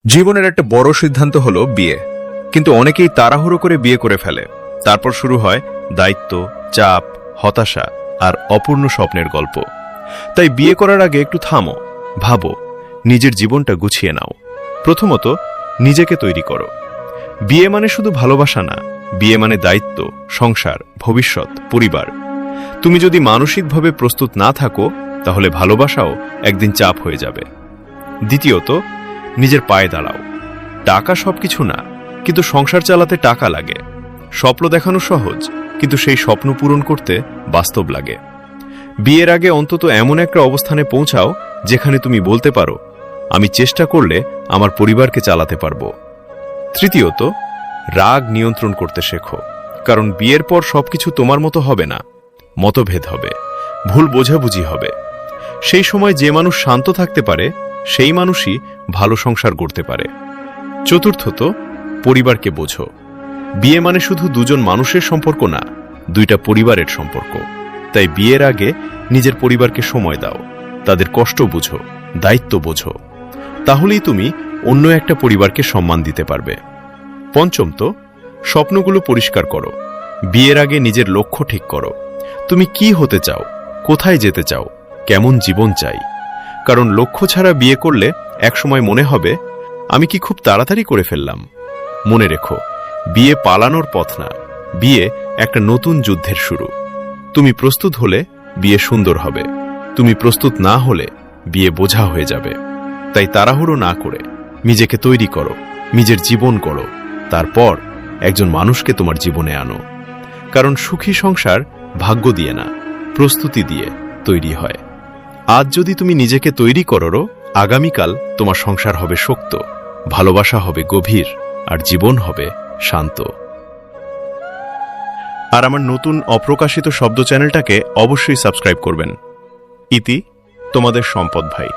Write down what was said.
জীবনের একটা বড় সিদ্ধান্ত হলো বিয়ে, কিন্তু অনেকেই তাড়াহুড়ো করে বিয়ে করে ফেলে। তারপর শুরু হয় দায়িত্ব, চাপ, হতাশা আর অপূর্ণ স্বপ্নের গল্প। তাই বিয়ে করার আগে একটু থামো, ভাবো, নিজের জীবনটা গুছিয়ে নাও। প্রথমত, নিজেকে তৈরি করো। বিয়ে মানে শুধু ভালোবাসা না, বিয়ে মানে দায়িত্ব, সংসার, ভবিষ্যৎ, পরিবার। তুমি যদি মানসিকভাবে প্রস্তুত না থাকো, তাহলে ভালোবাসাও একদিন চাপ হয়ে যাবে। দ্বিতীয়ত, নিজের পায়ে দাঁড়াও। টাকা সবকিছু না, কিন্তু সংসার চালাতে টাকা লাগে। স্বপ্ন দেখানো সহজ, কিন্তু সেই স্বপ্ন পূরণ করতে বাস্তব লাগে। বিয়ের আগে অন্তত এমন একটা অবস্থানে পৌঁছাও যেখানে তুমি বলতে পারো, আমি চেষ্টা করলে আমার পরিবারকে চালাতে পারবো। তৃতীয়ত, রাগ নিয়ন্ত্রণ করতে শেখো, কারণ বিয়ের পর সবকিছু তোমার মতো হবে না। মতভেদ হবে, ভুল বোঝাবুঝি হবে। সেই সময় যে মানুষ শান্ত থাকতে পারে, সেই মানুষই ভালো সংসার গড়তে পারে। চতুর্থত, পরিবারকে বোঝো। বিয়ে মানে শুধু দুজন মানুষের সম্পর্ক না, দুইটা পরিবারের সম্পর্ক। তাই বিয়ের আগে নিজের পরিবারকে সময় দাও, তাদের কষ্ট বুঝো, দায়িত্ব বোঝো। তাহলেই তুমি অন্য একটা পরিবারকে সম্মান দিতে পারবে। পঞ্চমত, স্বপ্নগুলো পরিষ্কার করো। বিয়ের আগে নিজের লক্ষ্য ঠিক করো। তুমি কি হতে চাও, কোথায় যেতে চাও, কেমন জীবন চাই। কারণ লক্ষ্য ছাড়া বিয়ে করলে একসময় মনে হবে, আমি কি খুব তাড়াতাড়ি করে ফেললাম। মনে রেখো, বিয়ে পালানোর পথ না, বিয়ে একটা নতুন যুদ্ধের শুরু। তুমি প্রস্তুত হলে বিয়ে সুন্দর হবে, তুমি প্রস্তুত না হলে বিয়ে বোঝা হয়ে যাবে। তাই তাড়াহুড়ো না করে নিজেকে তৈরি করো, নিজের জীবন করো, তারপর একজন মানুষকে তোমার জীবনে আনো। কারণ সুখী সংসার ভাগ্য দিয়ে না, প্রস্তুতি দিয়ে তৈরি হয়। আজ যদি তুমি নিজেকে তৈরি করো, আগামীকাল তোমার সংসার হবে শক্ত, ভালোবাসা হবে গভীর, আর জীবন হবে শান্ত। আর আমার নতুন অপ্রকাশিত শব্দ চ্যানেলটাকে অবশ্যই সাবস্ক্রাইব করবেন। ইতি, তোমাদের সম্পদ ভাই।